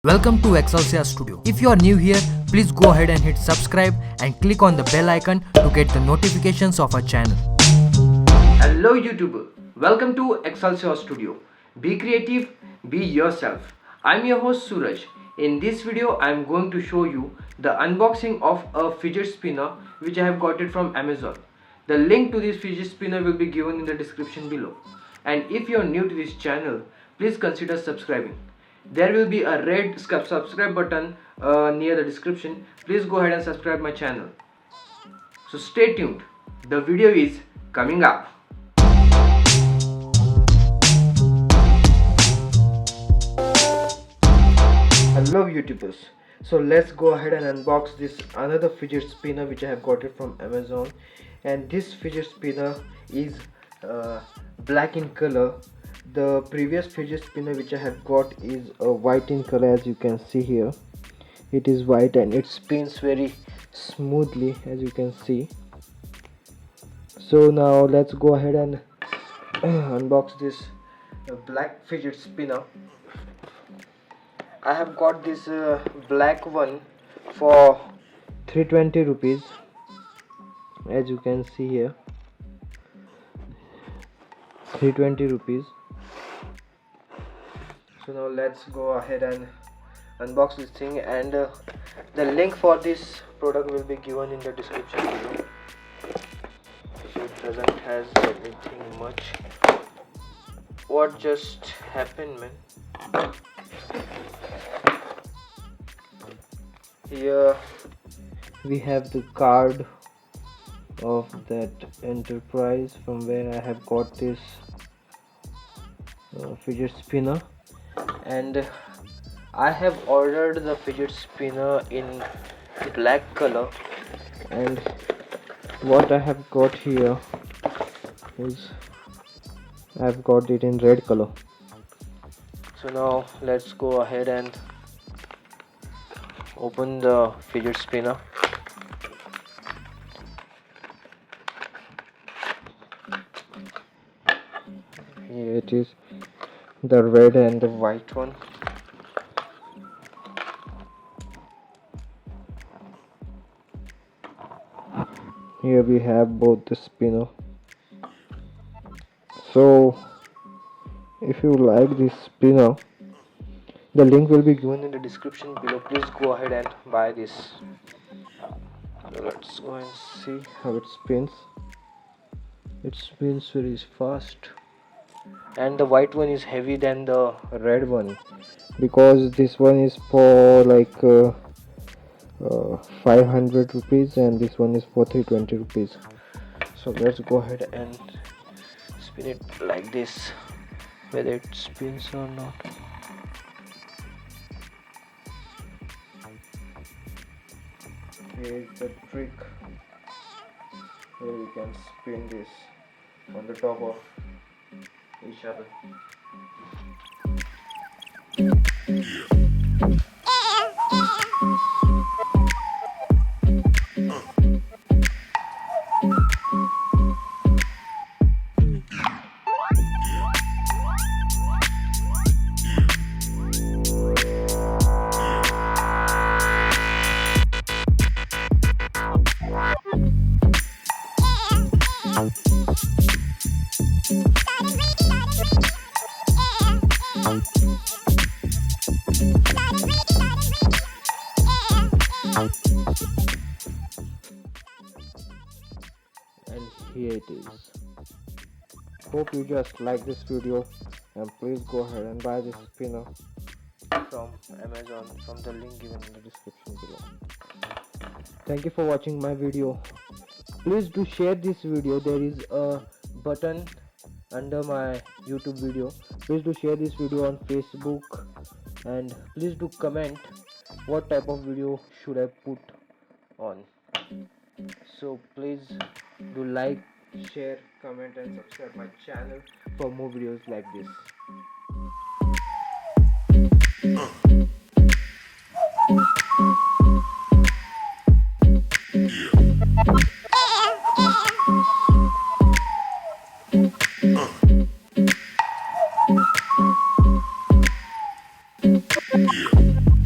Welcome to Excelsior Studio. If you are new here, please go ahead and hit subscribe and click on the bell icon to get the notifications of our channel. Hello YouTube, welcome to Excelsior Studio. Be creative, be yourself. I'm your host Suraj. In this video, I'm going to show you the unboxing of a fidget spinner which I have got it from Amazon. The link to this fidget spinner will be given in the description below. And if you're new to this channel, please consider subscribing. There will be a red subscribe button near the description. Please go ahead and subscribe my channel. So stay tuned. The video is coming up. Hello YouTubers. So let's go ahead and unbox this another fidget spinner which I have got it from Amazon. And this fidget spinner is black in color. The previous fidget spinner which I have got is white in color, as you can see here. It is white and it spins very smoothly, as you can see. So now let's go ahead and unbox this black fidget spinner. I have got this black one for 320 rupees, as you can see here. 320 rupees. So now let's go ahead and unbox this thing, and the link for this product will be given in the description below. So it doesn't has anything much. What just happened, man? Here we have the card of that enterprise from where I have got this fidget spinner, and I have ordered the fidget spinner in black color, and what I have got here is I have got it in red color. So now let's go ahead and open the fidget spinner. Here it is, the red and the white one. Here we have both the spinner. So if you like this spinner, the link will be given in the description below. Please go ahead and buy this. So let's go and see how it spins. It spins very fast, and the white one is heavy than the red one, because this one is for like 500 rupees and this one is for 320 rupees. So let's go ahead and spin it like this, whether it spins or not. Here is the trick where you can spin this on the top of each other. And here it is. Hope you just like this video, and please go ahead and buy this spinner from Amazon from the link given in the description below. Thank you for watching my video. Please do share this video. There is a button under my YouTube video. Please do share this video on Facebook, and please do comment what type of video should I put on. So please do like, share, comment and subscribe my channel for more videos like this. Yeah.